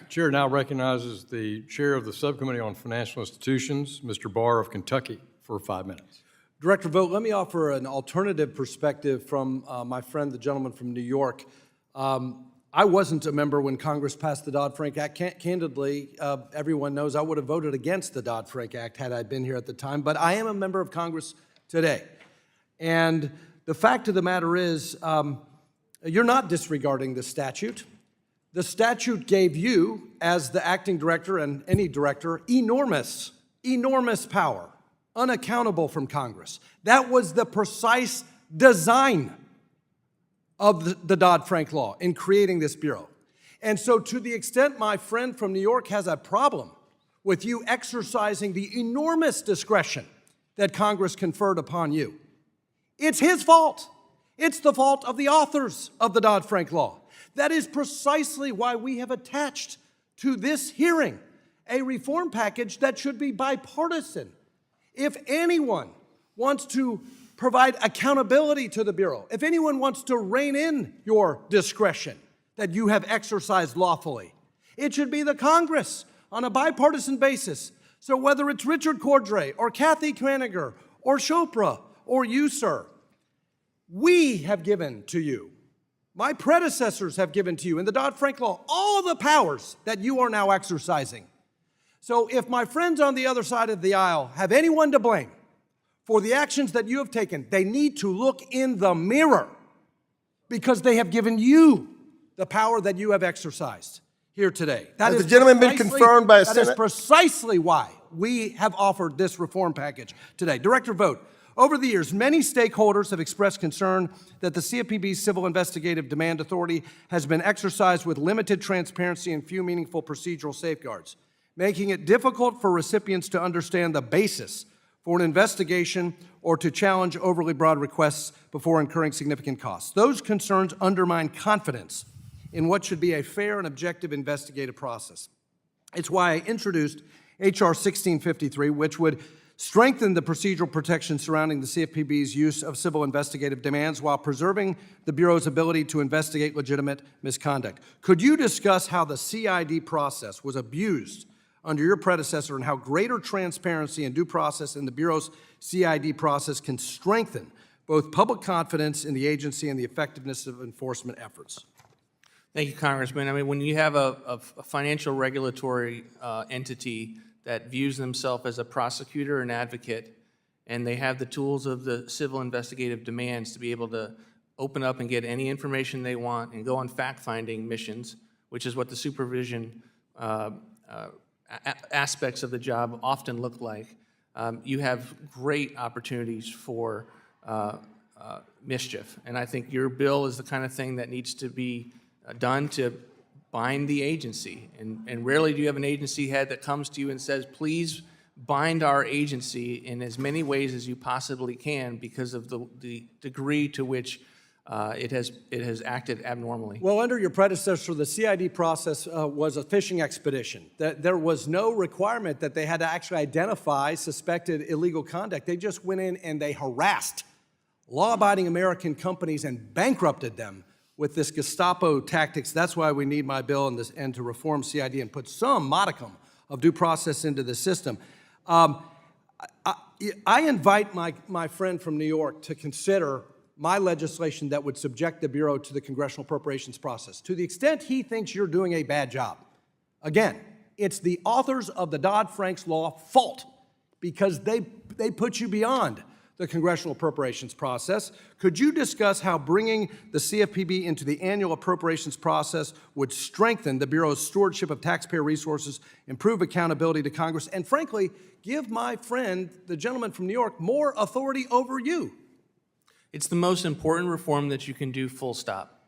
Chair now recognizes the Chair of the Subcommittee on Financial Institutions, Mr. Barr of Kentucky, for 5 minutes. Director Vogt, let me offer an alternative perspective from my friend, the gentleman from New York. I wasn't a member when Congress passed the Dodd-Frank Act. Candidly, everyone knows I would have voted against the Dodd-Frank Act had I been here at the time, but I am a member of Congress today. And the fact of the matter is, you're not disregarding the statute. The statute gave you, as the acting director and any director, enormous power, unaccountable from Congress. That was the precise design of the Dodd-Frank law in creating this bureau. And so to the extent my friend from New York has a problem with you exercising the enormous discretion that Congress conferred upon you, it's his fault. It's the fault of the authors of the Dodd-Frank law. That is precisely why we have attached to this hearing a reform package that should be bipartisan. If anyone wants to provide accountability to the Bureau, if anyone wants to rein in your discretion that you have exercised lawfully, it should be the Congress on a bipartisan basis. So whether it's Richard Cordray or Kathy Kroeninger or Chopra or you, sir, we have given to you, my predecessors have given to you in the Dodd-Frank law, all the powers that you are now exercising. So if my friends on the other side of the aisle have anyone to blame for the actions that you have taken, they need to look in the mirror because they have given you the power that you have exercised here today. Has the gentleman been confirmed by a Senate? That is precisely why we have offered this reform package today. Director Vogt, over the years, many stakeholders have expressed concern that the CFPB's Civil Investigative Demand Authority has been exercised with limited transparency and few meaningful procedural safeguards, making it difficult for recipients to understand the basis for an investigation or to challenge overly broad requests before incurring significant costs. Those concerns undermine confidence in what should be a fair and objective investigative process. It's why I introduced H.R. 1653, which would strengthen the procedural protections surrounding the CFPB's use of civil investigative demands while preserving the Bureau's ability to investigate legitimate misconduct. Could you discuss how the CID process was abused under your predecessor and how greater transparency and due process in the Bureau's CID process can strengthen both public confidence in the agency and the effectiveness of enforcement efforts? Thank you, Congressman. I mean, when you have a financial regulatory entity that views themselves as a prosecutor and advocate, and they have the tools of the civil investigative demands to be able to open up and get any information they want and go on fact-finding missions, which is what the supervision aspects of the job often look like, you have great opportunities for mischief. And I think your bill is the kind of thing that needs to be done to bind the agency. And rarely do you have an agency head that comes to you and says, please bind our agency in as many ways as you possibly can because of the degree to which it has acted abnormally. Well, under your predecessor, the CID process was a fishing expedition. There was no requirement that they had to actually identify suspected illegal conduct. They just went in and they harassed law-abiding American companies and bankrupted them with this Gestapo tactics. That's why we need my bill and to reform CID and put some modicum of due process into the system. I invite my friend from New York to consider my legislation that would subject the Bureau to the congressional appropriations process. To the extent he thinks you're doing a bad job, again, it's the authors of the Dodd-Frank's law fault because they put you beyond the congressional appropriations process. Could you discuss how bringing the CFPB into the annual appropriations process would strengthen the Bureau's stewardship of taxpayer resources, improve accountability to Congress, and frankly, give my friend, the gentleman from New York, more authority over you? It's the most important reform that you can do, full stop.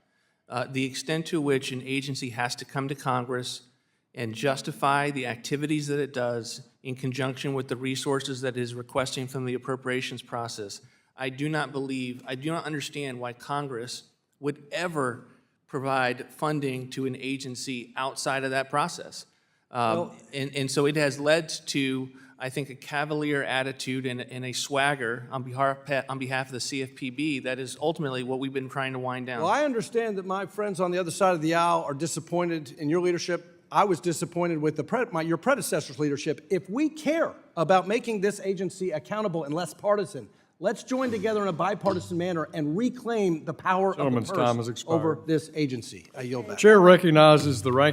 The extent to which an agency has to come to Congress and justify the activities that it does in conjunction with the resources that it is requesting from the appropriations process, I do not understand why Congress would ever provide funding to an agency outside of that process. And so it has led to, I think, a cavalier attitude and a swagger on behalf of the CFPB that is ultimately what we've been trying to wind down. Well, I understand that my friends on the other side of the aisle are disappointed in your leadership I was disappointed with your predecessor's leadership. If we care about making this agency accountable and less partisan, let's join together in a bipartisan manner and reclaim the power of the Gentleman's time has purse expired. over this agency. I yield back. Chair recognizes the ranking